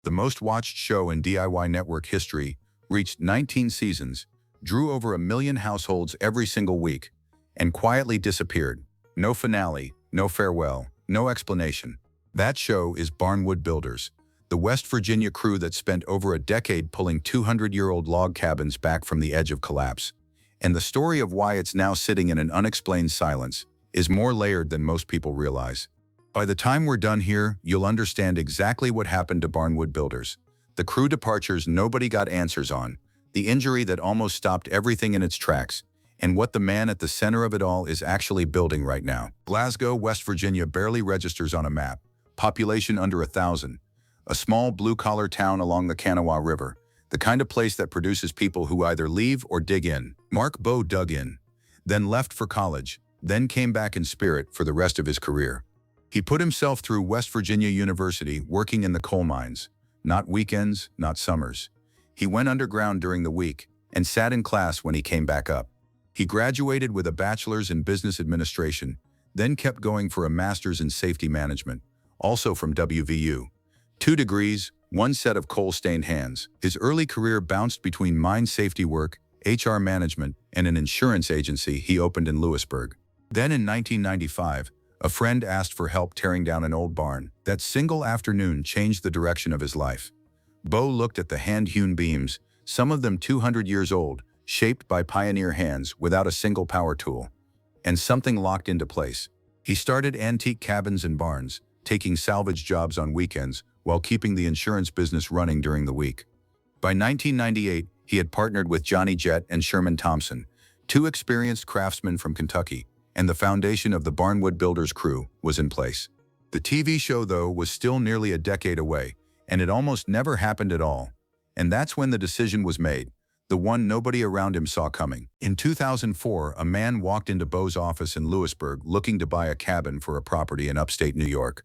The most-watched show in DIY network history reached 19 seasons, drew over 1 million households every single week, and quietly disappeared. No finale, no farewell, no explanation. That show is Barnwood Builders, the West Virginia crew that spent over a decade pulling 200-year-old log cabins back from the edge of collapse. And the story of why it's now sitting in an unexplained silence is more layered than most people realize. By the time we're done here, you'll understand exactly what happened to Barnwood Builders, the crew departures nobody got answers on, the injury that almost stopped everything in its tracks, and what the man at the center of it all is actually building right now. Glasgow, West Virginia barely registers on a map, population under 1,000, a small blue-collar town along the Kanawha River, the kind of place that produces people who either leave or dig in. Mark Bowe dug in, then left for college, then came back in spirit for the rest of his career. He put himself through West Virginia University working in the coal mines, not weekends, not summers. He went underground during the week and sat in class when he came back up. He graduated with a bachelor's in business administration, then kept going for a master's in safety management, also from WVU. 2 degrees, 1 set of coal-stained hands. His early career bounced between mine safety work, HR management, and an insurance agency he opened in Lewisburg. Then in 1995, a friend asked for help tearing down an old barn. That single afternoon changed the direction of his life. Bowe looked at the hand-hewn beams, some of them 200 years old, shaped by pioneer hands without a single power tool. And something locked into place. He started antique cabins and barns, taking salvage jobs on weekends while keeping the insurance business running during the week. By 1998, he had partnered with Johnny Jett and Sherman Thompson, 2 experienced craftsmen from Kentucky, and the foundation of the Barnwood Builders crew was in place. The TV show, though, was still nearly a decade away, and it almost never happened at all. And that's when the decision was made, the one nobody around him saw coming. In 2004, a man walked into Bowe's office in Lewisburg looking to buy a cabin for a property in upstate New York.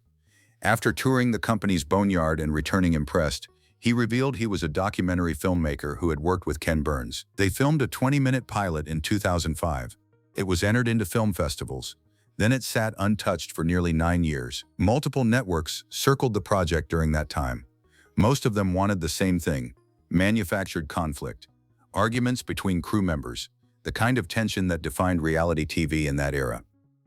After touring the company's boneyard and returning impressed, he revealed he was a documentary filmmaker who had worked with Ken Burns. They filmed a 20-minute pilot in 2005. It was entered into film festivals. Then it sat untouched for nearly 9 years. Multiple networks circled the project during that time. Most of them wanted the same thing: manufactured conflict, arguments between crew members, the kind of tension that defined reality TV in that era.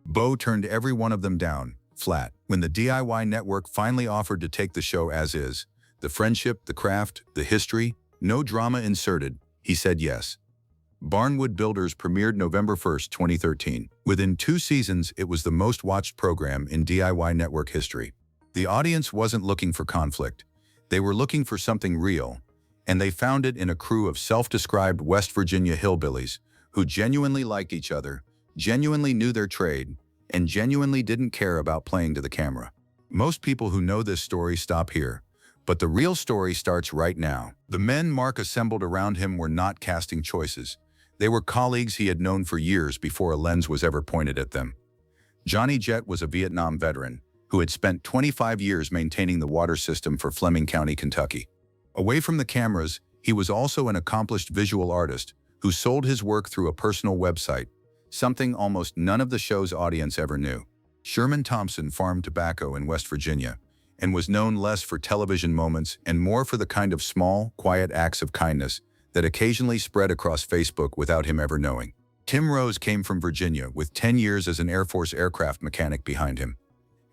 Bowe turned every one of them down, flat. When the DIY network finally offered to take the show as is, the friendship, the craft, the history, no drama inserted, he said yes. Barnwood Builders premiered November 1, 2013. Within 2 seasons, it was the most-watched program in DIY network history. The audience wasn't looking for conflict. They were looking for something real, and they found it in a crew of self-described West Virginia hillbillies who genuinely liked each other, genuinely knew their trade, and genuinely didn't care about playing to the camera. Most people who know this story stop here, but the real story starts right now. The men Mark assembled around him were not casting choices. They were colleagues he had known for years before a lens was ever pointed at them. Johnny Jett was a Vietnam veteran who had spent 25 years maintaining the water system for Fleming County, Kentucky. Away from the cameras, he was also an accomplished visual artist who sold his work through a personal website, something almost none of the show's audience ever knew. Sherman Thompson farmed tobacco in West Virginia and was known less for television moments and more for the kind of small, quiet acts of kindness that occasionally spread across Facebook without him ever knowing. Tim Rose came from Virginia with 10 years as an Air Force aircraft mechanic behind him.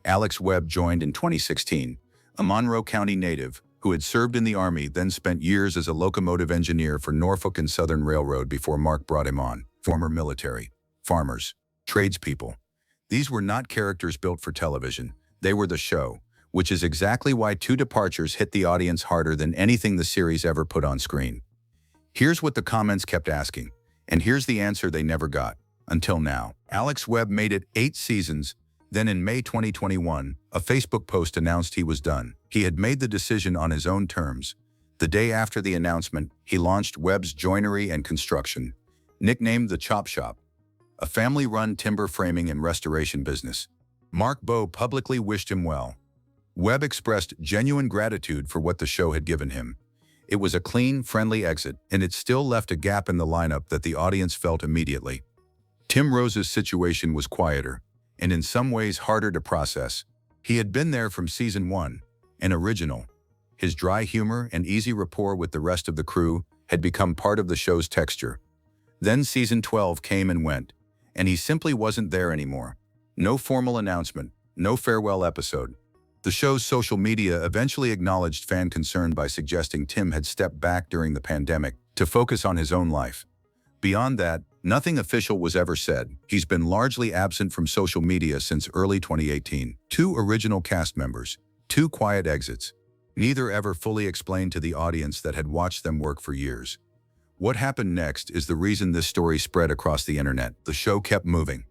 Alex Webb joined in 2016, a Monroe County native who had served in the Army, then spent years as a locomotive engineer for Norfolk and Southern Railroad before Mark brought him on. Former military, farmers, tradespeople. These were not characters built for television. They were the show, which is exactly why 2 departures hit the audience harder than anything the series ever put on screen. Here's what the comments kept asking, and here's the answer they never got, until now. Alex Webb made it 8 seasons, then in May 2021, a Facebook post announced he was done. He had made the decision on his own terms. The day after the announcement, he launched Webb's Joinery and Construction, nicknamed the Chop Shop, a family-run timber framing and restoration business. Mark Bowe publicly wished him well. Webb expressed genuine gratitude for what the show had given him. It was a clean, friendly exit, and it still left a gap in the lineup that the audience felt immediately. Tim Rose's situation was quieter, and in some ways harder to process. He had been there from season 1, an original, His dry humor and easy rapport with the rest of the crew had become part of the show's texture. Then season 12 came and went, and he simply wasn't there anymore. No formal announcement, no farewell episode. The show's social media eventually acknowledged fan concern by suggesting Tim had stepped back during the pandemic to focus on his own life. Beyond that, nothing official was ever said. He's been largely absent from social media since early 2018. 2 original cast members, 2 quiet exits. Neither ever fully explained to the audience that had watched them work for years. What happened next is the reason this story spread across the internet. The show kept moving.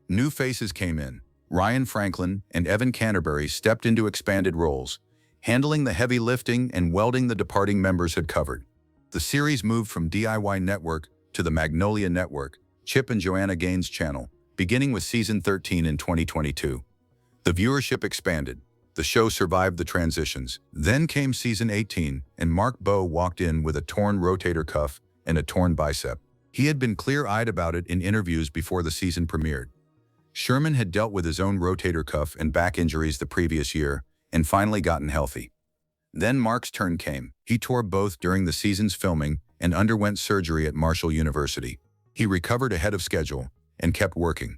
New faces came in. Ryan Franklin and Evan Canterbury stepped into expanded roles, handling the heavy lifting and welding the departing members had covered. The series moved from DIY Network to the Magnolia Network, Chip and Joanna Gaines' channel, beginning with season 13 in 2022. The viewership expanded. The show survived the transitions. Then came season 18, and Mark Bowe walked in with a torn rotator cuff and a torn bicep. He had been clear-eyed about it in interviews before the season premiered. Sherman had dealt with his own rotator cuff and back injuries the previous year and finally gotten healthy. Then Mark's turn came. He tore both during the season's filming and underwent surgery at Marshall University. He recovered ahead of schedule and kept working.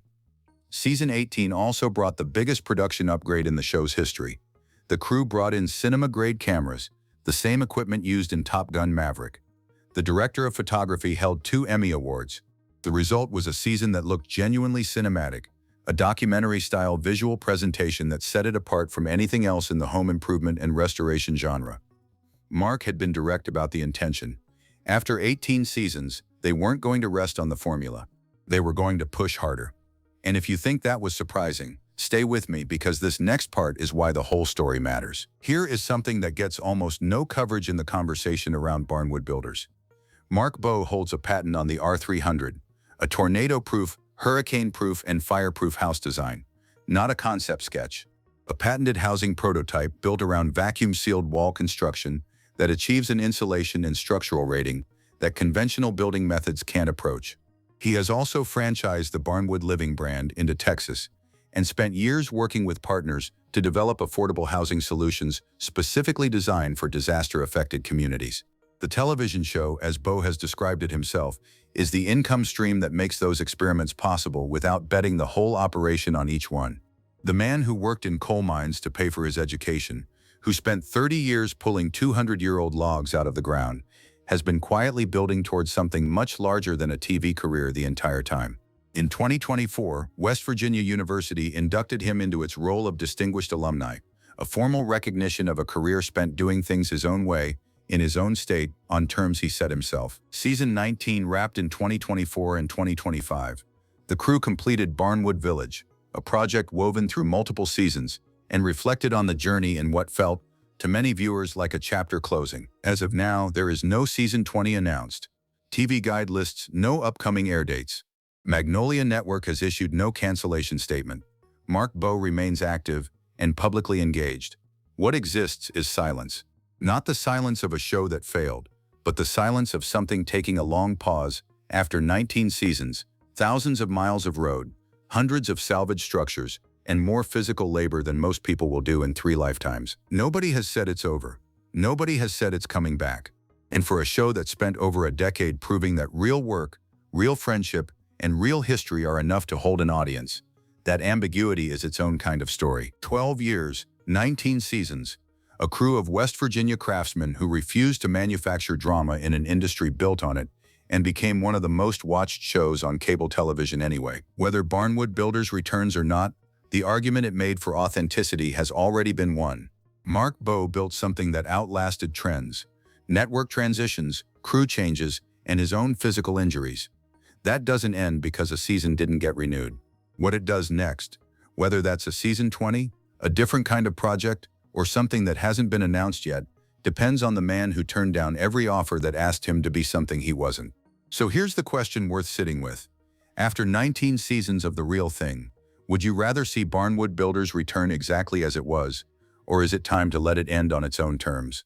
Season 18 also brought the biggest production upgrade in the show's history. The crew brought in cinema-grade cameras, the same equipment used in Top Gun: Maverick. The director of photography held 2 Emmy Awards. The result was a season that looked genuinely cinematic, a documentary-style visual presentation that set it apart from anything else in the home improvement and restoration genre. Mark had been direct about the intention. After 18 seasons, they weren't going to rest on the formula. They were going to push harder. And if you think that was surprising, stay with me because this next part is why the whole story matters. Here is something that gets almost no coverage in the conversation around Barnwood Builders. Mark Bowe holds a patent on the R300, a tornado-proof, hurricane-proof, and fire-proof house design, not a concept sketch. A patented housing prototype built around vacuum-sealed wall construction that achieves an insulation and structural rating that conventional building methods can't approach. He has also franchised the Barnwood Living brand into Texas and spent years working with partners to develop affordable housing solutions specifically designed for disaster-affected communities. The television show, as Bowe has described it himself, is the income stream that makes those experiments possible without betting the whole operation on each one. The man who worked in coal mines to pay for his education, who spent 30 years pulling 200-year-old logs out of the ground, has been quietly building towards something much larger than a TV career the entire time. In 2024, West Virginia University inducted him into its role of Distinguished Alumni, a formal recognition of a career spent doing things his own way, in his own state, on terms he set himself. Season 19 wrapped in 2024 and 2025. The crew completed Barnwood Village, a project woven through multiple seasons, and reflected on the journey in what felt, to many viewers, like a chapter closing. As of now, there is no Season 20 announced. TV Guide lists no upcoming air dates. Magnolia Network has issued no cancellation statement. Mark Bowe remains active and publicly engaged. What exists is silence. Not the silence of a show that failed, but the silence of something taking a long pause after 19 seasons, thousands of miles of road, hundreds of salvaged structures, and more physical labor than most people will do in 3 lifetimes. Nobody has said it's over. Nobody has said it's coming back. And for a show that spent over a decade proving that real work, real friendship, and real history are enough to hold an audience, that ambiguity is its own kind of story. 12 years, 19 seasons, a crew of West Virginia craftsmen who refused to manufacture drama in an industry built on it and became one of the most watched shows on cable television anyway. Whether Barnwood Builders returns or not, the argument it made for authenticity has already been won. Mark Bowe built something that outlasted trends, network transitions, crew changes, and his own physical injuries. That doesn't end because a season didn't get renewed. What it does next, whether that's a season 20, a different kind of project, or something that hasn't been announced yet, depends on the man who turned down every offer that asked him to be something he wasn't. So here's the question worth sitting with. After 19 seasons of the real thing, would you rather see Barnwood Builders return exactly as it was, or is it time to let it end on its own terms?